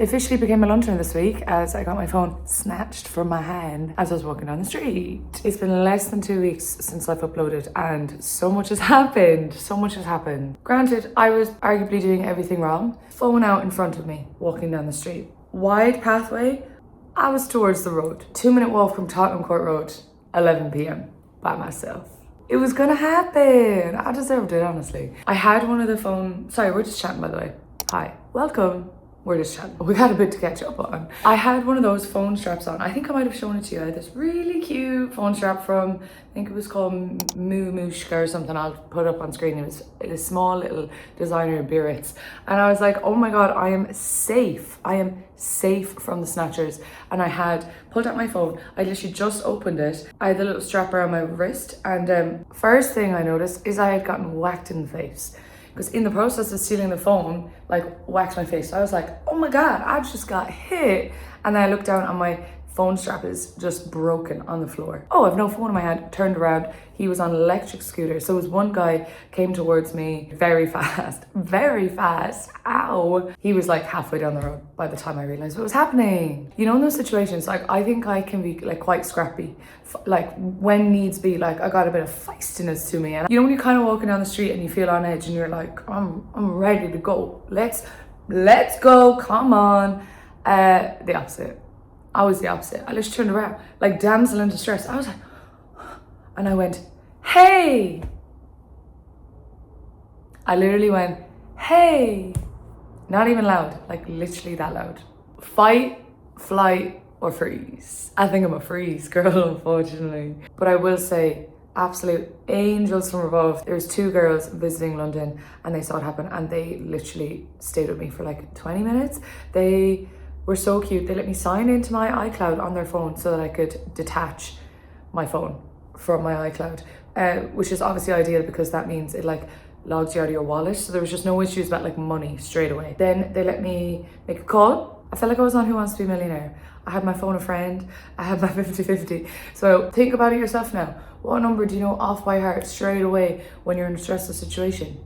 Officially became a luncheon this week as I got my phone snatched from my hand as I was walking down the street. It's been less than 2 weeks since I've uploaded and so much has happened. So much has happened. Granted, I was arguably doing everything wrong. Phone out in front of me, walking down the street. Wide pathway, I was towards the road. 2-minute walk from Tottenham Court Road, 11 p.m. by myself. It was gonna happen. I deserved it, honestly. I had one of the phone, sorry, we're just chatting by the way. Hi, welcome. We're just chatting. We got a bit to catch up on. I had one of those phone straps on. I think I might have shown it to you. I had this really cute phone strap from, I think it was called Miyu or something. I'll put it up on screen. It was a small little designer Biarritz. And I was like, oh my God, I am safe. I am safe from the snatchers. And I had pulled out my phone. I literally just opened it. I had the little strap around my wrist. And first thing I noticed is I had gotten whacked in the face. Because in the process of stealing the phone, like whacked my face. So I was like, oh my God, I just got hit. And then I looked down and my phone strap is just broken on the floor. Oh, I have no phone in my hand, turned around. He was on an electric scooter. So it was one guy came towards me very fast, ow. He was like halfway down the road by the time I realized what was happening. You know, in those situations, like I think I can be like quite scrappy. Like when needs be, like I got a bit of feistiness to me. And you know, when you're kind of walking down the street and you feel on edge and you're like, I'm ready to go. Let's go, come on. The opposite. I was the opposite. I just turned around, like damsel in distress. I was like, and I went, hey. I literally went, hey. Not even loud, like literally that loud. Fight, flight, or freeze. I think I'm a freeze girl, unfortunately. But I will say, absolute angels from above. There's 2 girls visiting London and they saw it happen and they literally stayed with me for like 20 minutes. They were so cute. They let me sign into my iCloud on their phone so that I could detach my phone from my iCloud, which is obviously ideal because that means it like logs you out of your wallet. So there was just no issues about like money straight away. Then they let me make a call. I felt like I was on Who Wants to Be a Millionaire. I had my phone a friend. I had my 50-50. So think about it yourself now. What number do you know off by heart straight away when you're in a stressful situation?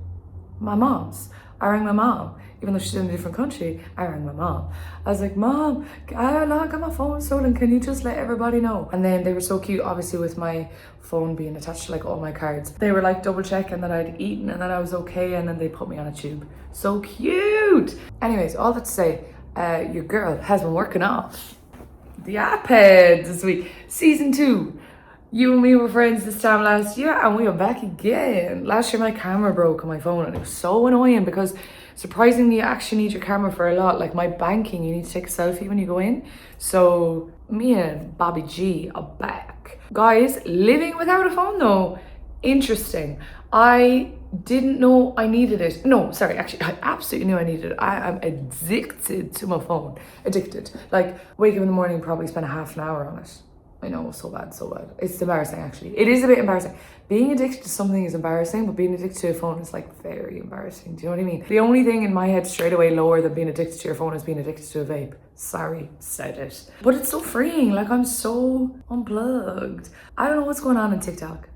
My mom's. I rang my mom. Even though she's in a different country, I rang my mom. I was like, Mom, I got my phone stolen. Can you just let everybody know? And then they were so cute, obviously, with my phone being attached to like all my cards. They were like double checking that I'd eaten and that I was okay. And then they put me on a tube. So cute. Anyways, all that to say, your girl has been working off the iPad this week. Season 2. You and me were friends this time last year and we are back again. Last year my camera broke on my phone and it was so annoying because surprisingly you actually need your camera for a lot. Like my banking, you need to take a selfie when you go in. So me and Bobby G are back. Guys, living without a phone though, interesting. I didn't know I needed it. No, sorry, actually I absolutely knew I needed it. I am addicted to my phone. Addicted. Like wake up in the morning, probably spend a half an hour on it. I know, so bad. It's embarrassing, actually. It is a bit embarrassing. Being addicted to something is embarrassing, but being addicted to a phone is like very embarrassing. Do you know what I mean? The only thing in my head straight away lower than being addicted to your phone is being addicted to a vape. Sorry, said it. But it's so freeing. Like I'm so unplugged. I don't know what's going on in TikTok.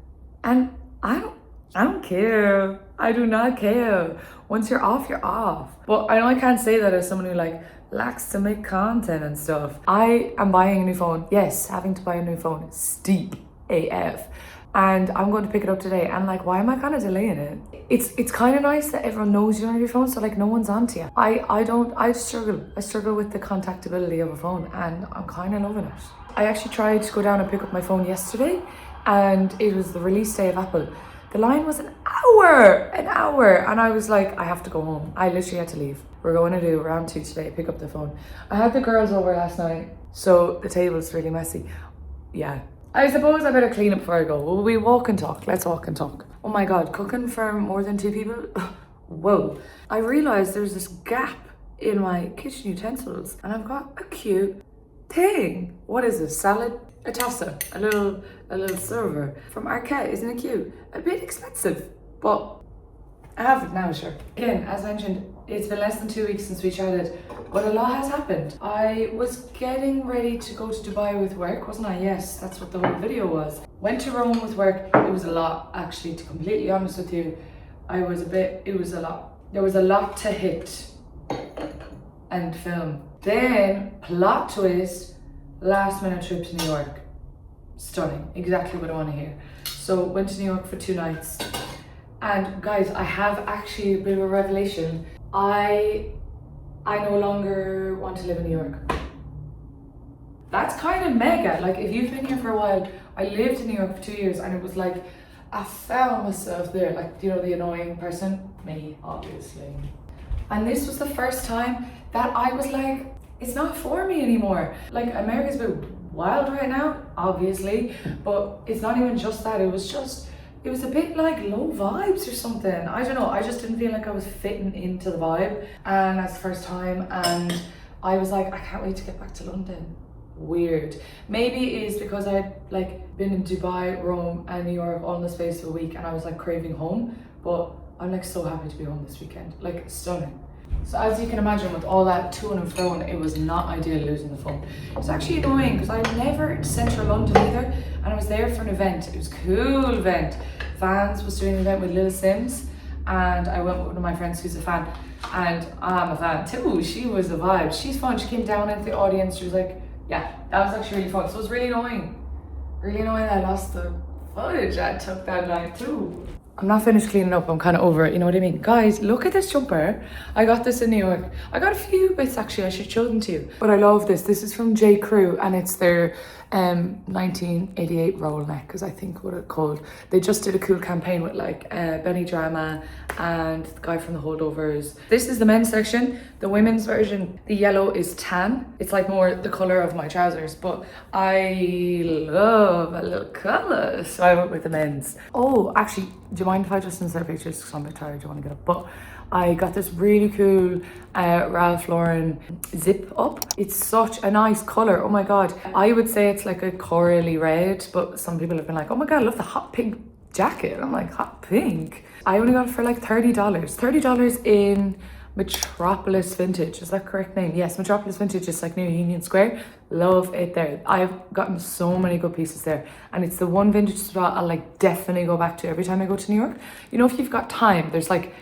And I don't care. I do not care. Once you're off, you're off. But I know I can't say that as someone who like likes to make content and stuff. I am buying a new phone. Yes, having to buy a new phone is steep AF. And I'm going to pick it up today. And like, why am I kind of delaying it? It's kind of nice that everyone knows you don't have your phone, so like no one's onto you. I struggle with the contactability of a phone and I'm kind of loving it. I actually tried to go down and pick up my phone yesterday and it was the release day of Apple. The line was an hour, and I was like, I have to go home. I literally had to leave. We're going to do round 2 today, pick up the phone. I had the girls over last night, so the table's really messy. Yeah. I suppose I better clean up before I go. Will we walk and talk? Let's walk and talk. Oh my God, cooking for more than 2 people? Whoa. I realized there's this gap in my kitchen utensils, and I've got a cute thing. What is this? Salad? A tassa, a little server from Arcade. Isn't it cute? A bit expensive, but I have it now, sure. Again, as mentioned, it's been less than 2 weeks since we chatted, but a lot has happened. I was getting ready to go to Dubai with work, wasn't I? Yes, that's what the whole video was. Went to Rome with work. It was a lot, actually, to completely honest with you. It was a lot. There was a lot to hit and film. Then, plot twist, last minute trip to New York. Stunning, exactly what I want to hear. So went to New York for 2 nights. And guys, I have actually a bit of a revelation. I no longer want to live in New York. That's kind of mega. Like, if you've been here for a while, I lived in New York for 2 years and it was like, I found myself there. Like, you know, the annoying person? Me, obviously. And this was the first time that I was like, it's not for me anymore. Like, America's a bit wild right now, obviously, but it's not even just that. It was a bit like low vibes or something. I don't know, I just didn't feel like I was fitting into the vibe. And that's the first time, and I was like, I can't wait to get back to London. Weird. Maybe it is because I'd like been in Dubai, Rome and New York all in the space of a week and I was like craving home, but I'm like so happy to be home this weekend. Like, stunning. So as you can imagine, with all that to and fro, it was not ideal losing the phone. It's actually annoying because I'm never in central London either, and I was there for an event. It was a cool event. Vans was doing an event with Lil Sims, and I went with one of my friends who's a fan, and I'm a fan too. She was a vibe. She's fun. She came down into the audience. She was like, yeah, that was actually really fun. So it was really annoying. Really annoying that I lost the footage I took that night too. I'm not finished cleaning up, I'm kind of over it, you know what I mean? Guys, look at this jumper. I got this in New York. I got a few bits actually, I should show them to you. But I love this. This is from J. Crew and it's their 1988 roll neck, because I think what it's called. They just did a cool campaign with like Benny Drama and the guy from the Holdovers. This is the men's section. The women's version, the yellow is tan. It's like more the color of my trousers, but I love a little color, so I went with the men's. Oh, actually, do you mind if I just insert pictures because I'm a bit tired, do you want to get up? But I got this really cool Ralph Lauren zip up. It's such a nice color, oh my God. I would say it's like a corally red, but some people have been like, oh my God, I love the hot pink jacket. I'm like, hot pink? I only got it for like $30. $30 in Metropolis Vintage, is that correct name? Yes, Metropolis Vintage is like near Union Square. Love it there. I've gotten so many good pieces there, and it's the one vintage spot I'll like definitely go back to every time I go to New York. You know, if you've got time, there's like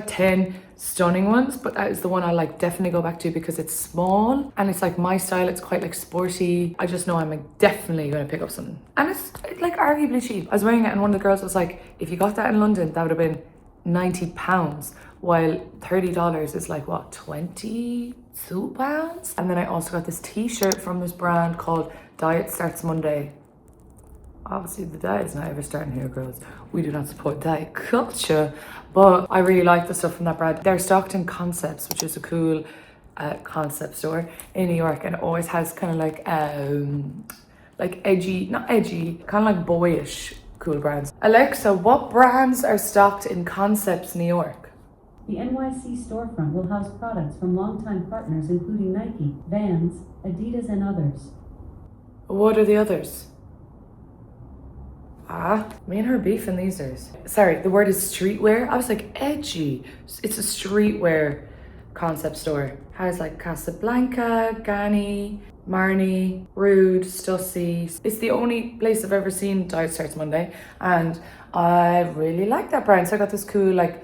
10 stunning ones, but that is the one I like definitely go back to because it's small and it's like my style. It's quite like sporty. I just know I'm like definitely gonna pick up something, and it's like arguably cheap. I was wearing it and one of the girls was like, if you got that in London, that would have been £90, while $30 is like what, £22? And then I also got this t-shirt from this brand called Diet Starts Monday. Obviously the diet is not ever starting here, girls. We do not support diet culture, but I really like the stuff from that brand. They're stocked in Concepts, which is a cool concept store in New York, and it always has kind of like edgy, not edgy, kind of like boyish cool brands. Alexa, what brands are stocked in Concepts New York? The NYC storefront will house products from longtime partners including Nike, Vans, Adidas, and others. What are the others? Me and her beefing these days. Sorry, the word is streetwear. I was like, edgy. It's a streetwear concept store. Has like Casablanca, Gani, Marnie, Rude, Stussy. It's the only place I've ever seen Diet Starts Monday, and I really like that brand. So I got this cool like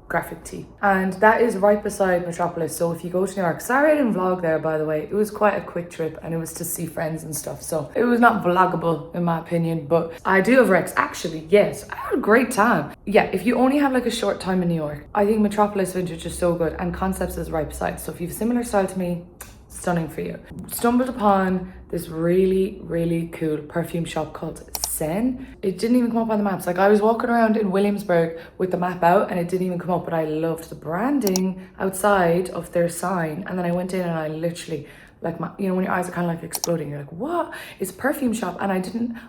graphic tee, and that is right beside Metropolis. So if you go to New York, sorry I didn't vlog there, by the way. It was quite a quick trip and it was to see friends and stuff, so it was not vloggable in my opinion, but I do have Rex. Actually, yes, I had a great time. Yeah, if you only have like a short time in New York, I think Metropolis Vintage is so good, and Concepts is right beside. So if you have a similar style to me, stunning for you. Stumbled upon this really cool perfume shop called Sen. It didn't even come up on the maps. Like, I was walking around in Williamsburg with the map out and it didn't even come up, but I loved the branding outside of their sign. And then I went in and I literally, like, you know when your eyes are kind of like exploding, you're like, what? It's a perfume shop. And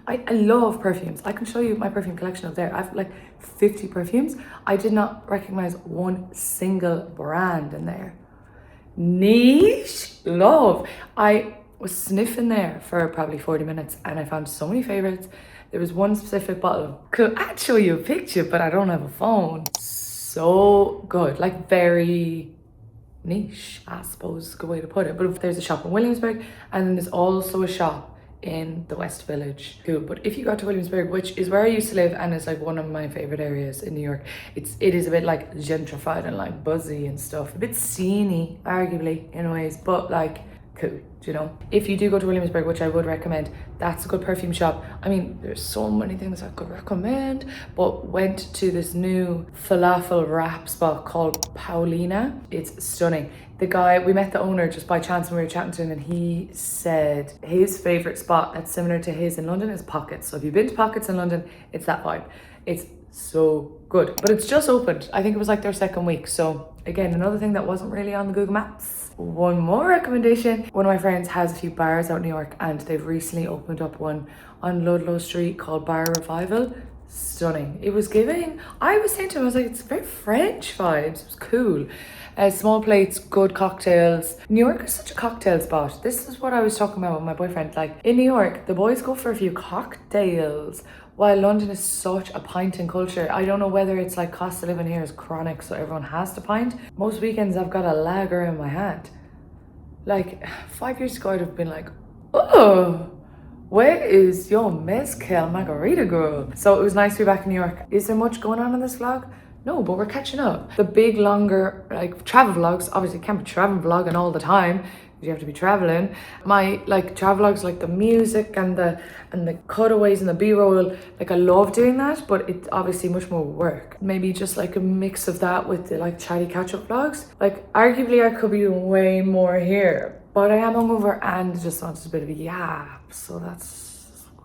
I love perfumes. I can show you my perfume collection up there. I have like 50 perfumes. I did not recognize one single brand in there. Niche love. I was sniffing there for probably 40 minutes and I found so many favorites. There was one specific bottle. I'd show you a picture, but I don't have a phone. So good, like very niche, I suppose is a good way to put it. But if there's a shop in Williamsburg, and then there's also a shop in the West Village. Cool. But if you got to Williamsburg, which is where I used to live and is like one of my favorite areas in New York, it is a bit like gentrified and like buzzy and stuff, a bit sceney arguably in ways, but like cool, do you know? If you do go to Williamsburg, which I would recommend, that's a good perfume shop. I mean, there's so many things I could recommend, but went to this new falafel wrap spot called Paulina. It's stunning. The guy, we met the owner just by chance when we were chatting to him, and he said his favorite spot that's similar to his in London is Pockets. So if you've been to Pockets in London, it's that vibe. It's so good, but it's just opened. I think it was like their second week. So again, another thing that wasn't really on the Google Maps. One more recommendation. One of my friends has a few bars out in New York, and they've recently opened up one on Ludlow Street called Bar Revival. Stunning. It was giving, I was saying to him, I was like, it's very French vibes. It was cool. Small plates, good cocktails. New York is such a cocktail spot. This is what I was talking about with my boyfriend. Like in New York, the boys go for a few cocktails, while London is such a pinting culture. I don't know whether it's like cost of living here is chronic, so everyone has to pint. Most weekends I've got a lager in my hand. Like 5 years ago I'd have been like, oh, where is your mezcal margarita girl? So it was nice to be back in New York. Is there much going on in this vlog? No, but we're catching up. The big, longer, like travel vlogs, obviously can't be travel vlogging all the time. You have to be traveling. My like travel vlogs, like the music and the cutaways and the B-roll, like I love doing that, but it's obviously much more work. Maybe just like a mix of that with the like chatty catch-up vlogs. Like arguably I could be doing way more here, but I am hungover and just wanted a bit of a yap. So that's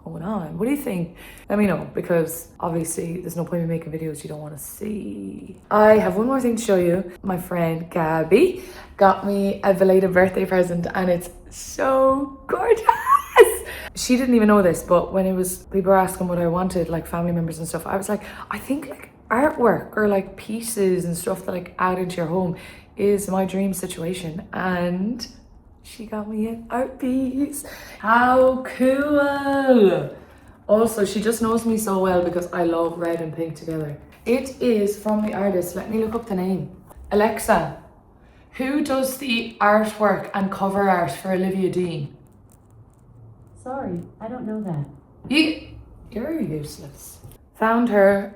going on. What do you think? Let me know, because obviously there's no point in making videos you don't want to see. I have one more thing to show you. My friend Gabby got me a belated birthday present, and it's so gorgeous. She didn't even know this, but when people were asking what I wanted, like family members and stuff, I was like, I think like artwork or like pieces and stuff that like add into your home is my dream situation. And she got me an art piece. How cool! Also, she just knows me so well because I love red and pink together. It is from the artist, let me look up the name. Alexa, who does the artwork and cover art for Olivia Dean? Sorry, I don't know that. You're useless. Found her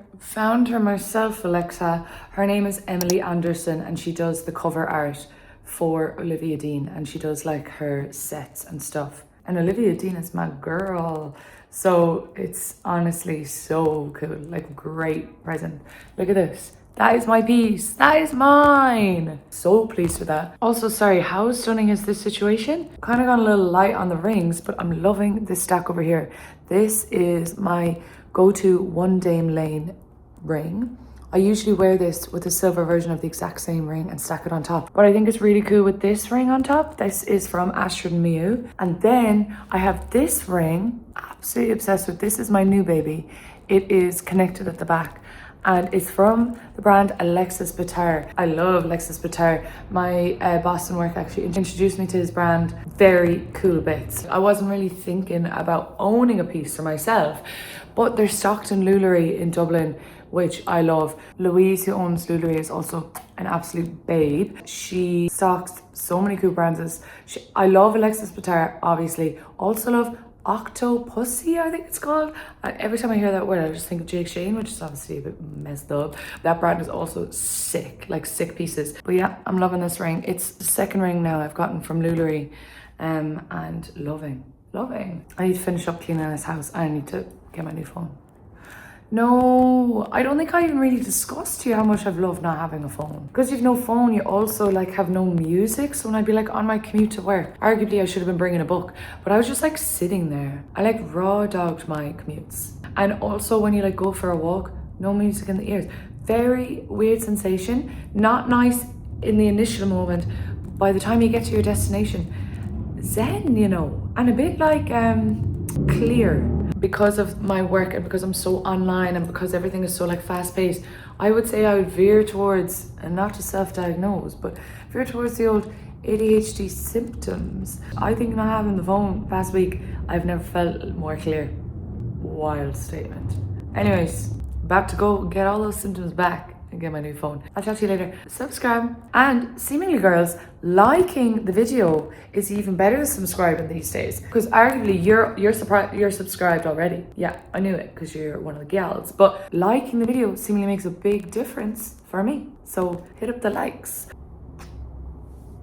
myself, Alexa. Her name is Emily Anderson, and she does the cover art for Olivia Dean, and she does like her sets and stuff. And Olivia Dean is my girl. So it's honestly so cool, like great present. Look at this. That is my piece. That is mine. So pleased with that. Also, sorry, how stunning is this situation? Kind of got a little light on the rings, but I'm loving this stack over here. This is my go-to One Dame Lane ring. I usually wear this with a silver version of the exact same ring and stack it on top. But I think it's really cool with this ring on top. This is from Astrid and Miyu. And then I have this ring, absolutely obsessed with. This is my new baby. It is connected at the back. And it's from the brand Alexis Bittar. I love Alexis Bittar. My Boston work actually introduced me to his brand. Very cool bits. I wasn't really thinking about owning a piece for myself, but they're stocked in Lulery in Dublin, which I love. Louise, who owns Lulery, is also an absolute babe. She stocks so many cool brands. I love Alexis Bittar, obviously. Also love Octopussy, I think it's called. And every time I hear that word, I just think of Jake Shane, which is obviously a bit messed up. That brand is also sick, like sick pieces. But yeah, I'm loving this ring. It's the second ring now I've gotten from Lulery, and loving. I need to finish up cleaning this house. I need to get my new phone. No, I don't think I even really discussed to you how much I've loved not having a phone. Because you've no phone, you also like have no music. So when I'd be like on my commute to work, arguably I should have been bringing a book, but I was just like sitting there. I like raw dogged my commutes. And also when you like go for a walk, no music in the ears. Very weird sensation. Not nice in the initial moment. By the time you get to your destination, zen, you know, and a bit like clear. Because of my work and because I'm so online and because everything is so like fast paced, I would say I would veer towards, and not to self-diagnose, but veer towards the old ADHD symptoms. I think not having the phone past week, I've never felt more clear. Wild statement. Anyways, about to go get all those symptoms back and get my new phone. I'll chat to you later. Subscribe. And seemingly, girls, liking the video is even better than subscribing these days. Because arguably you're subscribed already. Yeah, I knew it because you're one of the gals. But liking the video seemingly makes a big difference for me. So hit up the likes.